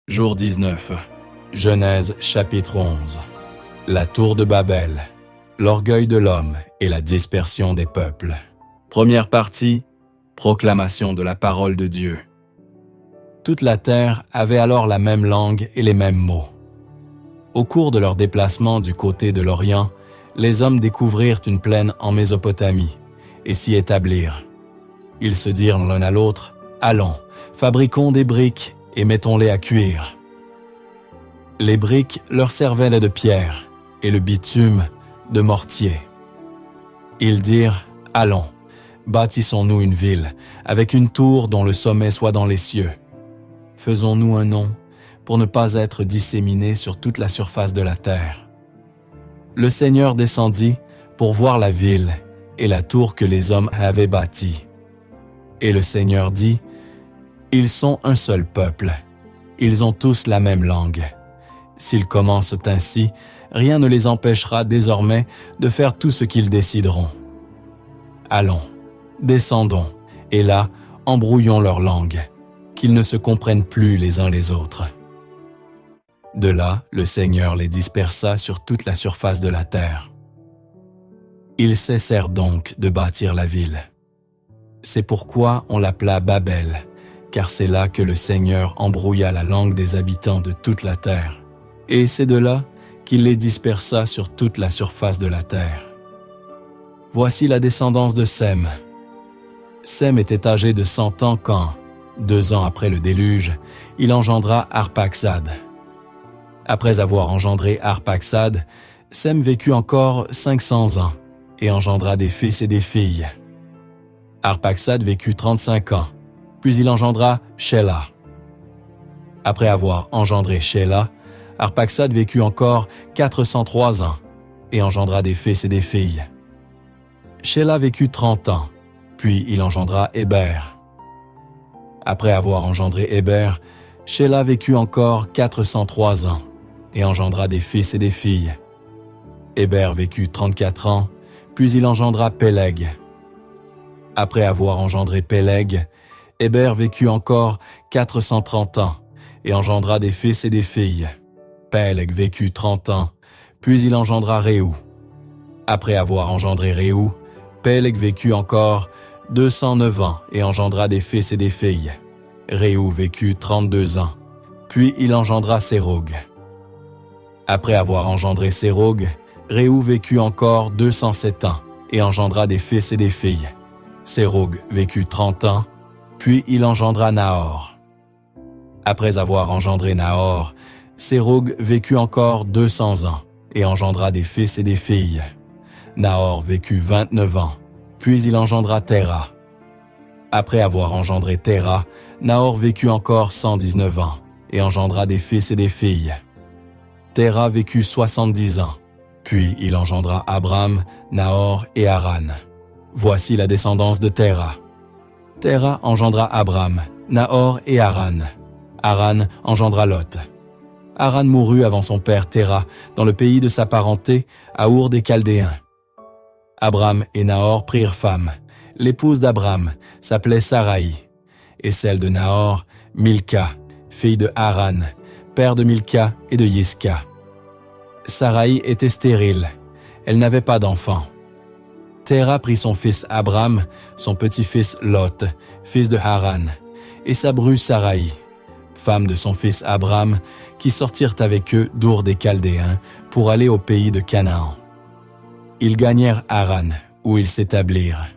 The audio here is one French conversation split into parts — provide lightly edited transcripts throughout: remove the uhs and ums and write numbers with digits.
Jour 19. Genèse chapitre 11. La tour de Babel, l'orgueil de l'homme et la dispersion des peuples. Première partie, proclamation de la parole de Dieu. Toute la terre avait alors la même langue et les mêmes mots. Au cours de leur déplacement du côté de l'Orient, les hommes découvrirent une plaine en Mésopotamie et s'y établirent. Ils se dirent l'un à l'autre, « Allons, fabriquons des briques et mettons-les à cuire. » Les briques leur servaient de pierre et le bitume de mortier. Ils dirent, « Allons, bâtissons-nous une ville avec une tour dont le sommet soit dans les cieux. Faisons-nous un nom pour ne pas être disséminés sur toute la surface de la terre. » Le Seigneur descendit pour voir la ville et la tour que les hommes avaient bâtie. Et le Seigneur dit, « Ils sont un seul peuple, ils ont tous la même langue. S'ils commencent ainsi, rien ne les empêchera désormais de faire tout ce qu'ils décideront. Allons, descendons, et là, embrouillons leur langue, qu'ils ne se comprennent plus les uns les autres. » De là, le Seigneur les dispersa sur toute la surface de la terre. Ils cessèrent donc de bâtir la ville. C'est pourquoi on l'appela Babel, car c'est là que le Seigneur embrouilla la langue des habitants de toute la terre. Et c'est de là qu'il les dispersa sur toute la surface de la terre. Voici la descendance de Sem. Sem était âgé de 100 ans quand, 2 ans après le déluge, il engendra Arphaxad. Après avoir engendré Arphaxad, Sem vécut encore 500 ans et engendra des fils et des filles. Arphaxad vécut 35 ans, puis il engendra Shéla. Après avoir engendré Shéla, Arphaxad vécut encore 403 ans et engendra des fils et des filles. Shéla vécut 30 ans, puis il engendra Héber. Après avoir engendré Héber, Shéla vécut encore 403 ans et engendra des fils et des filles. Héber vécut 34 ans, puis il engendra Péleg. Après avoir engendré Péleg, Héber vécut encore 430 ans et engendra des fils et des filles. Péleg vécut 30 ans, puis il engendra Réou. Après avoir engendré Réou, Péleg vécut encore 209 ans et engendra des fils et des filles. Réou vécut 32 ans, puis il engendra Sérug. Après avoir engendré Sérug, Réou vécut encore 207 ans et engendra des fils et des filles. Sérug vécut 30 ans, puis il engendra Nahor. Après avoir engendré Nahor, Sérug vécut encore 200 ans et engendra des fils et des filles. Nahor vécut 29 ans, puis il engendra Téra. Après avoir engendré Téra, Nahor vécut encore 119 ans et engendra des fils et des filles. Téra vécut 70 ans, puis il engendra Abram, Nahor et Haran. Voici la descendance de Téra. Téra engendra Abram, Nahor et Haran. Haran engendra Lot. Haran mourut avant son père Téra dans le pays de sa parenté, à Our des Chaldéens. Abram et Nahor prirent femme. L'épouse d'Abram s'appelait Saraï, et celle de Nahor, Milka, fille de Haran, père de Milka et de Yiska. Saraï était stérile, elle n'avait pas d'enfant. Téra prit son fils Abram, son petit-fils Lot, fils de Haran, et sa bru Saraï, femme de son fils Abram, qui sortirent avec eux d'Ur des Chaldéens pour aller au pays de Canaan. Ils gagnèrent Haran, où ils s'établirent.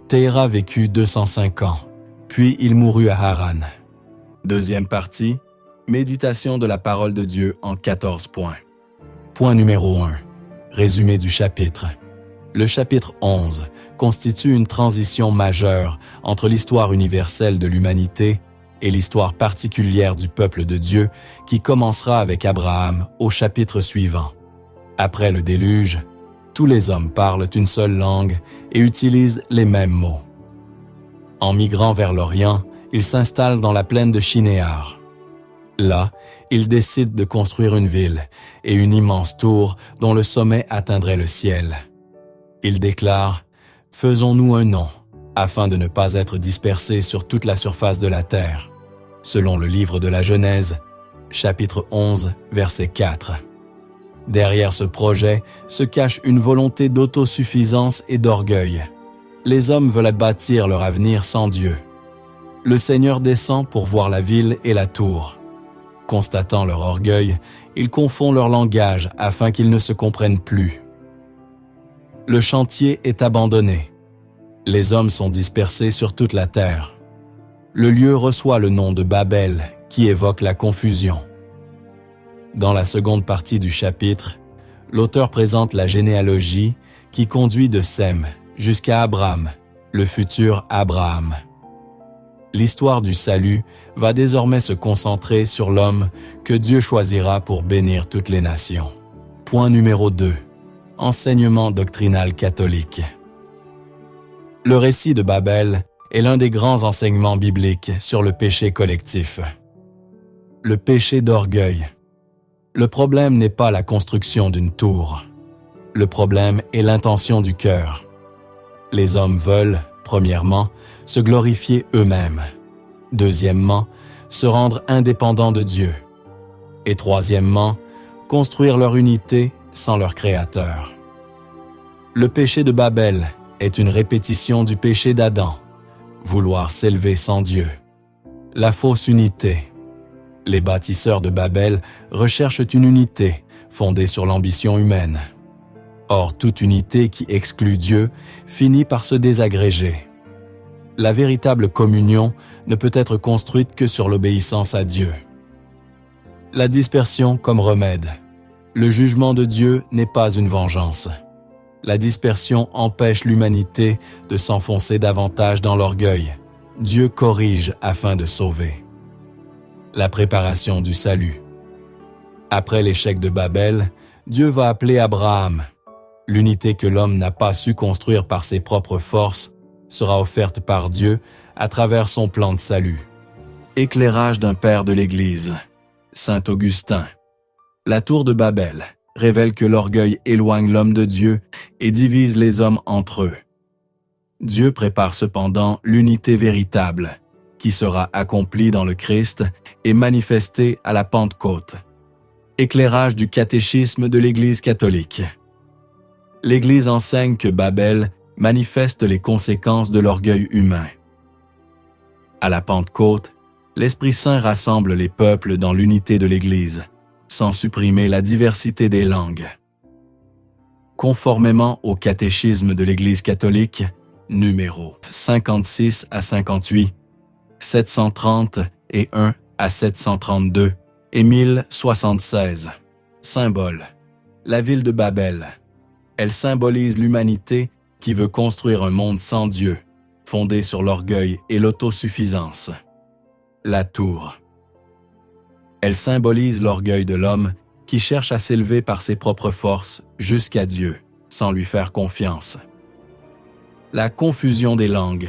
Téra vécut 205 ans, puis il mourut à Haran. Deuxième partie, méditation de la parole de Dieu en 14 points. Point numéro 1, résumé du chapitre. Le chapitre 11 constitue une transition majeure entre l'histoire universelle de l'humanité et l'histoire particulière du peuple de Dieu qui commencera avec Abraham au chapitre suivant. Après le déluge, tous les hommes parlent une seule langue et utilisent les mêmes mots. En migrant vers l'Orient, ils s'installent dans la plaine de Shinéar. Là, ils décident de construire une ville et une immense tour dont le sommet atteindrait le ciel. Ils déclarent « Faisons-nous un nom, afin de ne pas être dispersés sur toute la surface de la terre. » Selon le livre de la Genèse, chapitre 11, verset 4. Derrière ce projet se cache une volonté d'autosuffisance et d'orgueil. Les hommes veulent bâtir leur avenir sans Dieu. Le Seigneur descend pour voir la ville et la tour. Constatant leur orgueil, il confond leur langage afin qu'ils ne se comprennent plus. Le chantier est abandonné. Les hommes sont dispersés sur toute la terre. Le lieu reçoit le nom de Babel, qui évoque la confusion. Dans la seconde partie du chapitre, l'auteur présente la généalogie qui conduit de Sem jusqu'à Abraham, le futur Abraham. L'histoire du salut va désormais se concentrer sur l'homme que Dieu choisira pour bénir toutes les nations. Point numéro 2. Enseignement doctrinal catholique. Le récit de Babel est l'un des grands enseignements bibliques sur le péché collectif. Le péché d'orgueil. Le problème n'est pas la construction d'une tour. Le problème est l'intention du cœur. Les hommes veulent, premièrement, se glorifier eux-mêmes. Deuxièmement, se rendre indépendants de Dieu. Et troisièmement, construire leur unité sans leur Créateur. Le péché de Babel est une répétition du péché d'Adam, vouloir s'élever sans Dieu. La fausse unité. Les bâtisseurs de Babel recherchent une unité fondée sur l'ambition humaine. Or, toute unité qui exclut Dieu finit par se désagréger. La véritable communion ne peut être construite que sur l'obéissance à Dieu. La dispersion comme remède. Le jugement de Dieu n'est pas une vengeance. La dispersion empêche l'humanité de s'enfoncer davantage dans l'orgueil. Dieu corrige afin de sauver. La préparation du salut. Après l'échec de Babel, Dieu va appeler Abraham. L'unité que l'homme n'a pas su construire par ses propres forces sera offerte par Dieu à travers son plan de salut. Éclairage d'un père de l'Église, Saint Augustin. La tour de Babel révèle que l'orgueil éloigne l'homme de Dieu et divise les hommes entre eux. Dieu prépare cependant l'unité véritable, qui sera accomplie dans le Christ et manifestée à la Pentecôte. Éclairage du catéchisme de l'Église catholique. L'Église enseigne que Babel manifeste les conséquences de l'orgueil humain. À la Pentecôte, l'Esprit Saint rassemble les peuples dans l'unité de l'Église, sans supprimer la diversité des langues. Conformément au catéchisme de l'Église catholique, numéro 56 à 58, 730 et 1 à 732 et 1076. Symbole. La ville de Babel. Elle symbolise l'humanité qui veut construire un monde sans Dieu, fondé sur l'orgueil et l'autosuffisance. La tour. Elle symbolise l'orgueil de l'homme qui cherche à s'élever par ses propres forces jusqu'à Dieu, sans lui faire confiance. La confusion des langues.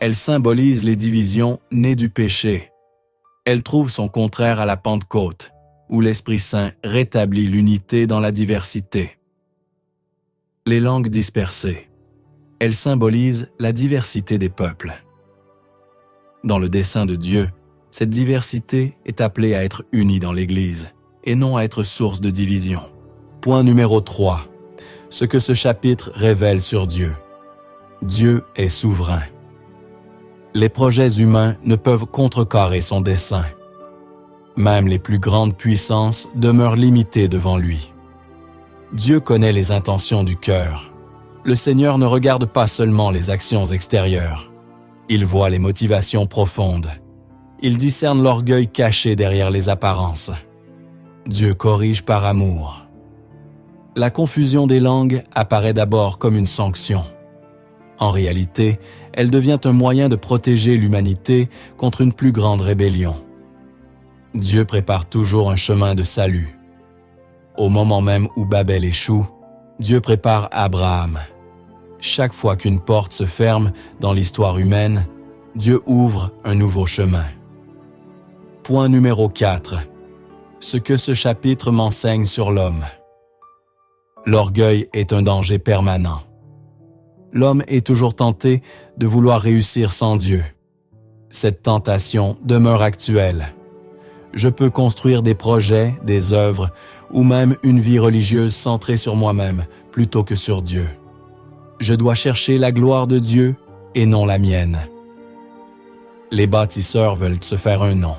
Elle symbolise les divisions nées du péché. Elle trouve son contraire à la Pentecôte, où l'Esprit Saint rétablit l'unité dans la diversité. Les langues dispersées. Elle symbolise la diversité des peuples. Dans le dessein de Dieu, cette diversité est appelée à être unie dans l'Église et non à être source de division. Point numéro 3. Ce que ce chapitre révèle sur Dieu. Dieu est souverain. Les projets humains ne peuvent contrecarrer son dessein. Même les plus grandes puissances demeurent limitées devant lui. Dieu connaît les intentions du cœur. Le Seigneur ne regarde pas seulement les actions extérieures. Il voit les motivations profondes. Il discerne l'orgueil caché derrière les apparences. Dieu corrige par amour. La confusion des langues apparaît d'abord comme une sanction. En réalité, elle devient un moyen de protéger l'humanité contre une plus grande rébellion. Dieu prépare toujours un chemin de salut. Au moment même où Babel échoue, Dieu prépare Abraham. Chaque fois qu'une porte se ferme dans l'histoire humaine, Dieu ouvre un nouveau chemin. Point numéro 4. Ce que ce chapitre m'enseigne sur l'homme. L'orgueil est un danger permanent. L'homme est toujours tenté de vouloir réussir sans Dieu. Cette tentation demeure actuelle. Je peux construire des projets, des œuvres, ou même une vie religieuse centrée sur moi-même plutôt que sur Dieu. Je dois chercher la gloire de Dieu et non la mienne. Les bâtisseurs veulent se faire un nom.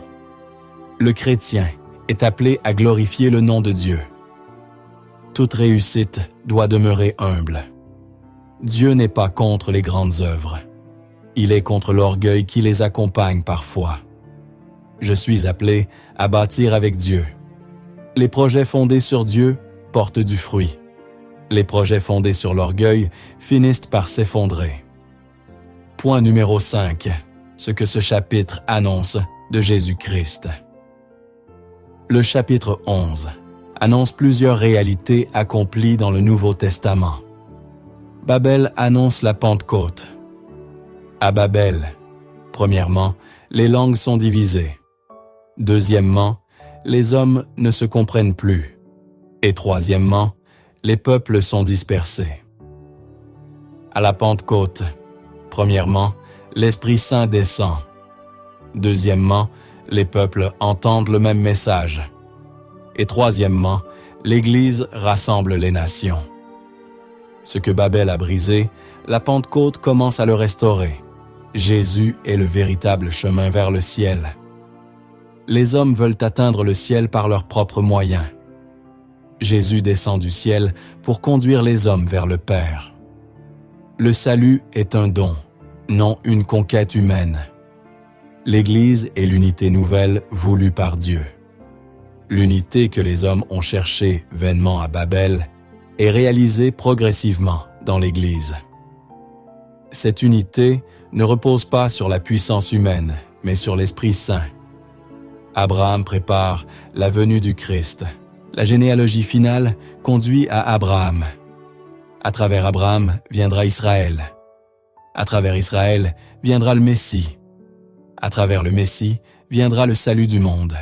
Le chrétien est appelé à glorifier le nom de Dieu. Toute réussite doit demeurer humble. Dieu n'est pas contre les grandes œuvres. Il est contre l'orgueil qui les accompagne parfois. Je suis appelé à bâtir avec Dieu. Les projets fondés sur Dieu portent du fruit. Les projets fondés sur l'orgueil finissent par s'effondrer. Point numéro 5. Ce que ce chapitre annonce de Jésus-Christ. Le chapitre 11 annonce plusieurs réalités accomplies dans le Nouveau Testament. Babel annonce la Pentecôte. À Babel, premièrement, les langues sont divisées. Deuxièmement, les hommes ne se comprennent plus. Et troisièmement, les peuples sont dispersés. À la Pentecôte, premièrement, l'Esprit Saint descend. Deuxièmement, les peuples entendent le même message. Et troisièmement, l'Église rassemble les nations. Ce que Babel a brisé, la Pentecôte commence à le restaurer. Jésus est le véritable chemin vers le ciel. Les hommes veulent atteindre le ciel par leurs propres moyens. Jésus descend du ciel pour conduire les hommes vers le Père. Le salut est un don, non une conquête humaine. L'Église est l'unité nouvelle voulue par Dieu. L'unité que les hommes ont cherchée vainement à Babel est réalisée progressivement dans l'Église. Cette unité ne repose pas sur la puissance humaine, mais sur l'Esprit Saint. Abraham prépare la venue du Christ. La généalogie finale conduit à Abraham. À travers Abraham viendra Israël. À travers Israël viendra le Messie. À travers le Messie viendra le salut du monde.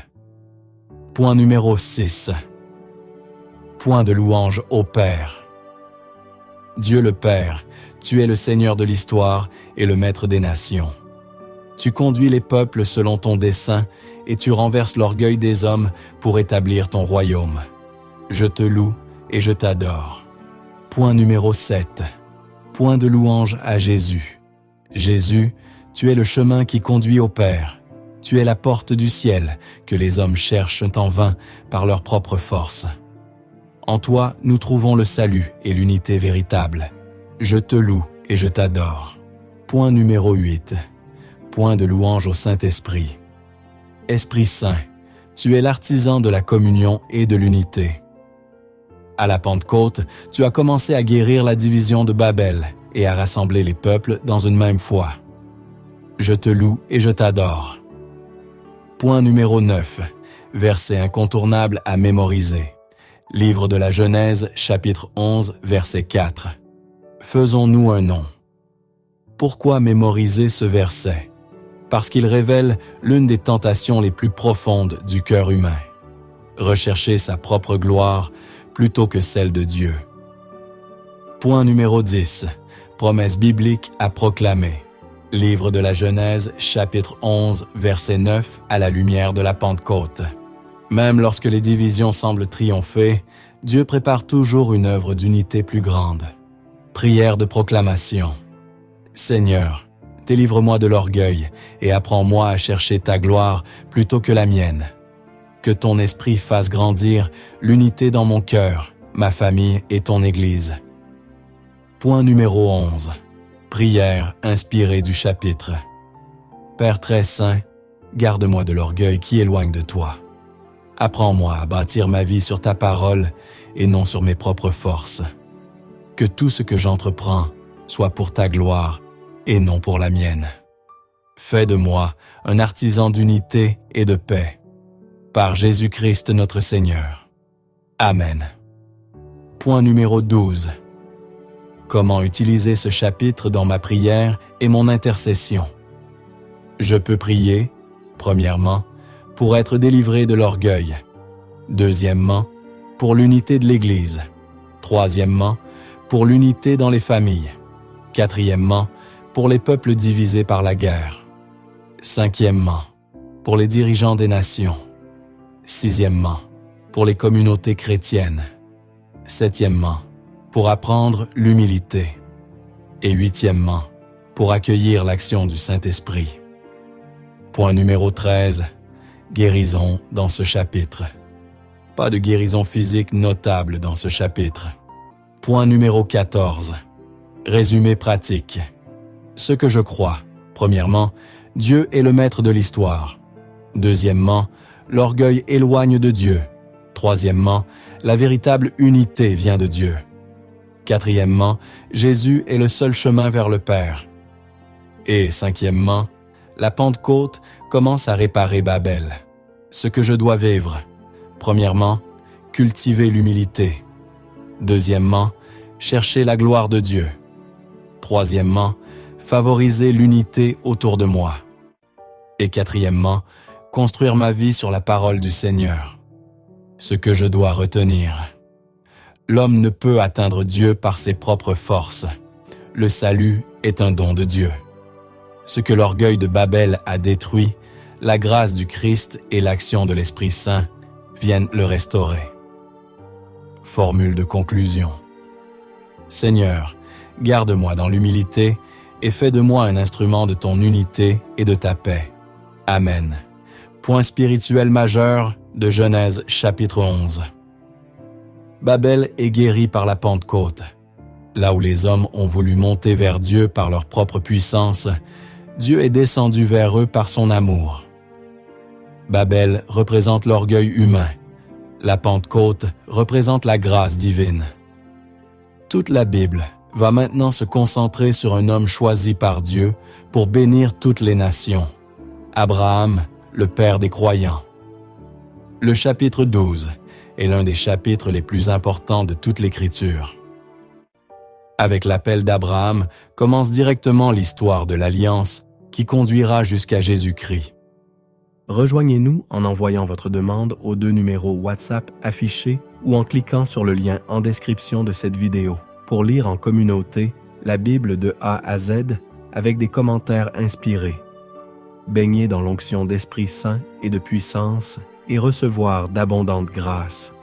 Point numéro 6. Point de louange au Père. Dieu le Père, tu es le Seigneur de l'histoire et le Maître des nations. Tu conduis les peuples selon ton dessein et tu renverses l'orgueil des hommes pour établir ton royaume. Je te loue et je t'adore. Point numéro 7. Point de louange à Jésus. Jésus, tu es le chemin qui conduit au Père. Tu es la porte du ciel que les hommes cherchent en vain par leur propre force. En toi, nous trouvons le salut et l'unité véritable. Je te loue et je t'adore. Point numéro 8. Point de louange au Saint-Esprit. Esprit Saint, tu es l'artisan de la communion et de l'unité. À la Pentecôte, tu as commencé à guérir la division de Babel et à rassembler les peuples dans une même foi. Je te loue et je t'adore. Point numéro 9. Verset incontournable à mémoriser. Livre de la Genèse, chapitre 11, verset 4. Faisons-nous un nom. Pourquoi mémoriser ce verset? Parce qu'il révèle l'une des tentations les plus profondes du cœur humain. Rechercher sa propre gloire plutôt que celle de Dieu. Point numéro 10. Promesse biblique à proclamer. Livre de la Genèse, chapitre 11, verset 9, à la lumière de la Pentecôte. Même lorsque les divisions semblent triompher, Dieu prépare toujours une œuvre d'unité plus grande. Prière de proclamation. Seigneur, délivre-moi de l'orgueil et apprends-moi à chercher ta gloire plutôt que la mienne. Que ton esprit fasse grandir l'unité dans mon cœur, ma famille et ton Église. Point numéro 11. Prière inspirée du chapitre. Père très saint, garde-moi de l'orgueil qui éloigne de toi. Apprends-moi à bâtir ma vie sur ta parole et non sur mes propres forces. Que tout ce que j'entreprends soit pour ta gloire et non pour la mienne. Fais de moi un artisan d'unité et de paix. Par Jésus-Christ notre Seigneur. Amen. Point numéro 12. Comment utiliser ce chapitre dans ma prière et mon intercession? Je peux prier, premièrement, pour être délivré de l'orgueil. Deuxièmement, pour l'unité de l'Église. Troisièmement, pour l'unité dans les familles. Quatrièmement, pour les peuples divisés par la guerre. Cinquièmement, pour les dirigeants des nations. Sixièmement, pour les communautés chrétiennes. Septièmement, pour apprendre l'humilité. Et huitièmement, pour accueillir l'action du Saint-Esprit. Point numéro 13, guérison dans ce chapitre. Pas de guérison physique notable dans ce chapitre. Point numéro 14, résumé pratique. Ce que je crois. Premièrement, Dieu est le maître de l'histoire. Deuxièmement, l'orgueil éloigne de Dieu. Troisièmement, la véritable unité vient de Dieu. Quatrièmement, Jésus est le seul chemin vers le Père. Et cinquièmement, la Pentecôte commence à réparer Babel. Ce que je dois vivre. Premièrement, cultiver l'humilité. Deuxièmement, chercher la gloire de Dieu. Troisièmement, favoriser l'unité autour de moi. Et quatrièmement, construire ma vie sur la parole du Seigneur. Ce que je dois retenir. L'homme ne peut atteindre Dieu par ses propres forces. Le salut est un don de Dieu. Ce que l'orgueil de Babel a détruit, la grâce du Christ et l'action de l'Esprit Saint viennent le restaurer. Formule de conclusion. Seigneur, garde-moi dans l'humilité et fais de moi un instrument de ton unité et de ta paix. Amen. Point spirituel majeur de Genèse chapitre 11. Babel est guéri par la Pentecôte. Là où les hommes ont voulu monter vers Dieu par leur propre puissance, Dieu est descendu vers eux par son amour. Babel représente l'orgueil humain. La Pentecôte représente la grâce divine. Toute la Bible va maintenant se concentrer sur un homme choisi par Dieu pour bénir toutes les nations. Abraham, le père des croyants. Le chapitre 12 est l'un des chapitres les plus importants de toute l'Écriture. Avec l'appel d'Abraham commence directement l'histoire de l'Alliance qui conduira jusqu'à Jésus-Christ. Rejoignez-nous en envoyant votre demande aux 2 numéros WhatsApp affichés ou en cliquant sur le lien en description de cette vidéo pour lire en communauté la Bible de A à Z avec des commentaires inspirés. Baignez dans l'onction d'Esprit Saint et de puissance et recevoir d'abondantes grâces.